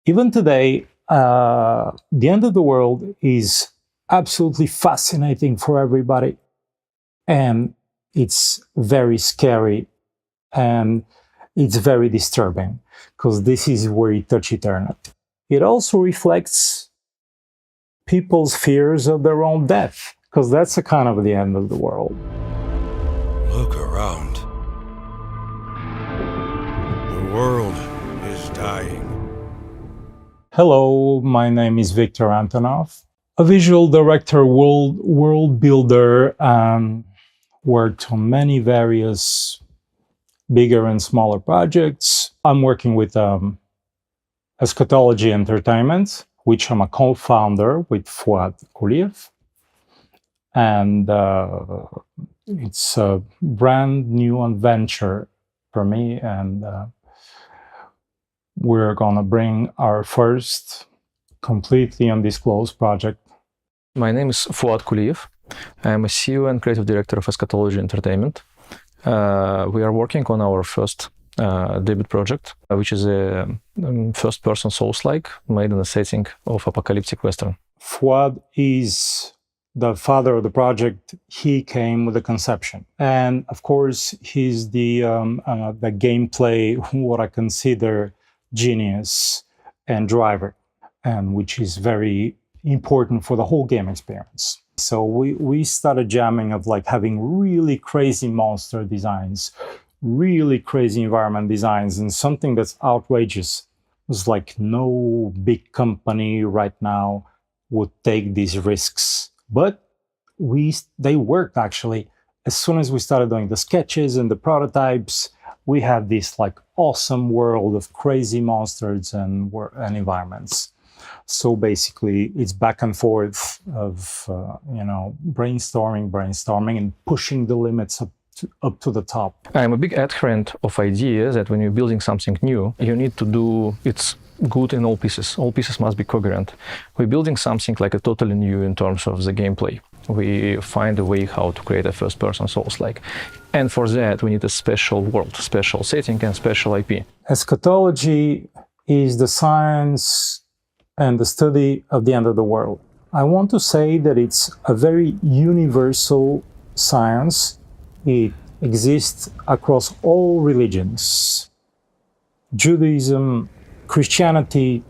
Even today, the end of the world is absolutely fascinating for everybody. And it's very scary and it's very disturbing because this is where you touch eternity. It also reflects people's fears of their own death, because that's a kind of the end of the world. Look around. The world is dying. Hello, my name is Victor Antonov, a visual director, world builder, worked on many various bigger and smaller projects. I'm working with Eschatology Entertainment, which I'm a co-founder with Fuad Kuliev. And it's a brand new adventure for me. And we're gonna bring our first completely undisclosed project. My name is Fuad Kuliev. I'm a CEO and creative director of Eschatology Entertainment. We are working on our first debut project, which is a first-person Souls-like made in the setting of apocalyptic Western. Fuad is the father of the project. He came with the conception, and of course, he's the gameplay, what I consider genius and driver, and which is very important for the whole game experience. So we started jamming of like having really crazy monster designs, really crazy environment designs, and something that's outrageous. It was like no big company right now would take these risks. But they worked actually. As soon as we started doing the sketches and the prototypes, we had this like awesome world of crazy monsters and environments. So basically, it's back and forth of brainstorming, and pushing the limits up to the top. I'm a big adherent of idea that when you're building something new, you need to do it's good in all pieces. All pieces must be coherent. We're building something like a totally new in terms of the gameplay. We find a way how to create a first-person Souls-like. And for that, we need a special world, special setting, and special IP. Eschatology is the science and the study of the end of the world. I want to say that it's a very universal science. It exists across all religions: Judaism, Christianity,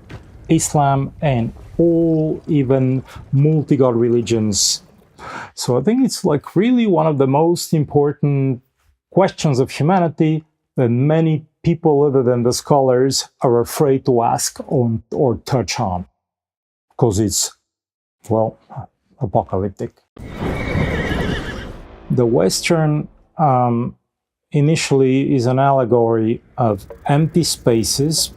Islam, and all even multi-god religions. So I think it's like really one of the most important questions of humanity that many people other than the scholars are afraid to ask or touch on, because it's, well, apocalyptic. The Western initially is an allegory of empty spaces,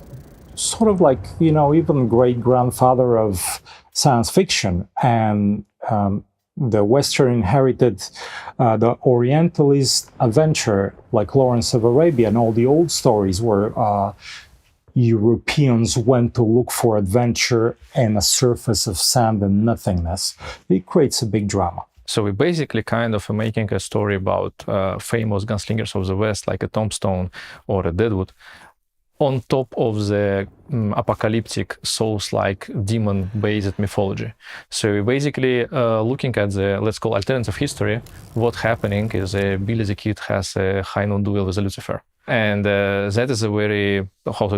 sort of like, even great-grandfather of science fiction. And the Western inherited the Orientalist adventure, like Lawrence of Arabia and all the old stories where Europeans went to look for adventure and a surface of sand and nothingness. It creates a big drama. So we're basically kind of making a story about famous gunslingers of the West, like a Tombstone or a Deadwood, on top of the apocalyptic Souls-like demon-based mythology. So we're basically looking at the, let's call, alternative history. What's happening is Billy the Kid has a high-noon duel with Lucifer. And that is a very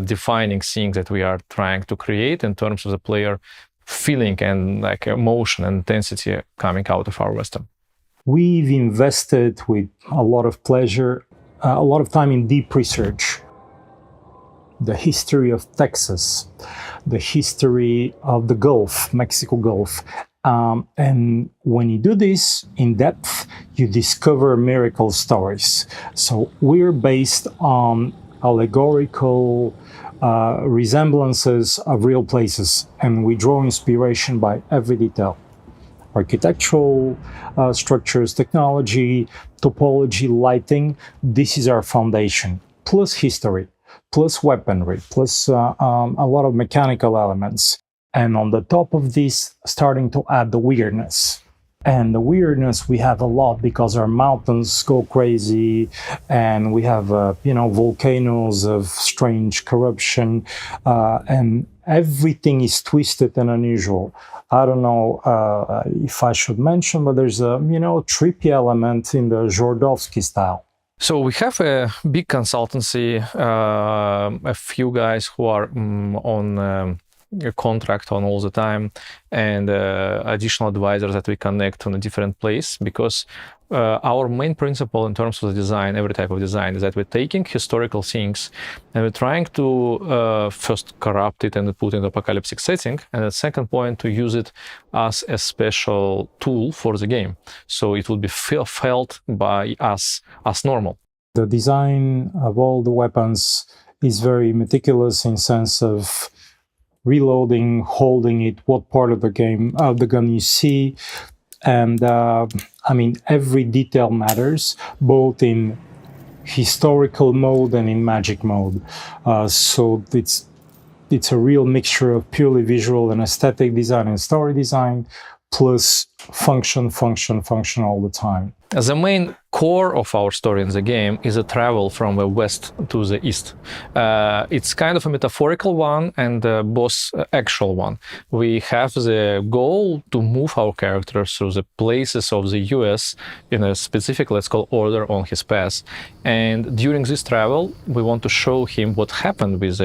defining thing that we are trying to create in terms of the player feeling and like emotion and intensity coming out of our Western. We've invested with a lot of pleasure, a lot of time in deep research. The history of Texas, the history of the Gulf, Mexico Gulf. And when you do this in depth, you discover miracle stories. So we're based on allegorical resemblances of real places, and we draw inspiration by every detail. Architectural structures, technology, topology, lighting. This is our foundation, plus history, plus weaponry, plus a lot of mechanical elements. And on the top of this, starting to add the weirdness. And the weirdness we have a lot because our mountains go crazy, and we have volcanoes of strange corruption, and everything is twisted and unusual. I don't know if I should mention, but there's a trippy element in the Zhordovsky style. So we have a big consultancy, a few guys who are on a contract on all the time, and additional advisors that we connect on a different place, because our main principle in terms of the design, every type of design, is that we're taking historical things and we're trying to first corrupt it and put in the apocalyptic setting, and the second point, to use it as a special tool for the game, so it would be felt by us as normal. The design of all the weapons is very meticulous in sense of reloading, holding it, what part of the gun you see, and every detail matters, both in historical mode and in magic mode. So it's a real mixture of purely visual and aesthetic design and story design, plus function all the time. The main core of our story in the game is a travel from the west to the east. It's kind of a metaphorical one and both actual one. We have the goal to move our characters through the places of the US in a specific, let's call, order on his path. And during this travel, we want to show him what happened with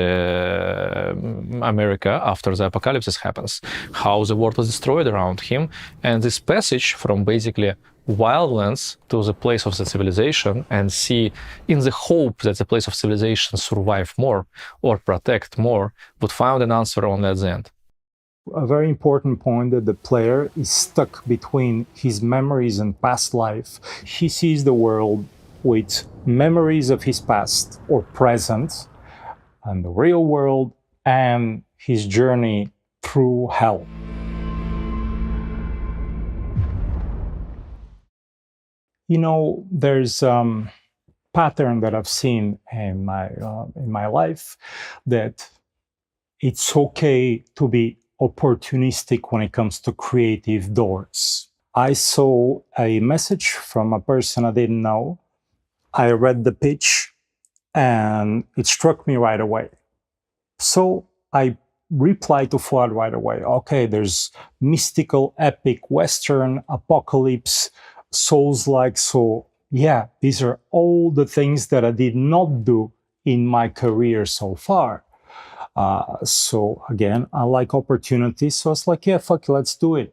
America after the apocalypse happens, how the world was destroyed around him, and this passage from basically wildlands to the place of the civilization, and see, in the hope that the place of civilization survive more or protect more, would find an answer only at the end. A very important point, that the player is stuck between his memories and past life. He sees the world with memories of his past or present, and the real world, and his journey through hell. There's a pattern that I've seen in my life, that it's okay to be opportunistic when it comes to creative doors. I saw a message from a person I didn't know. I read the pitch and it struck me right away. So I replied to Fuad right away. Okay, there's mystical, epic, Western, apocalypse, Souls-like. So yeah, these are all the things that I did not do in my career so far. So again, I like opportunities. So I was like, yeah, fuck it, let's do it.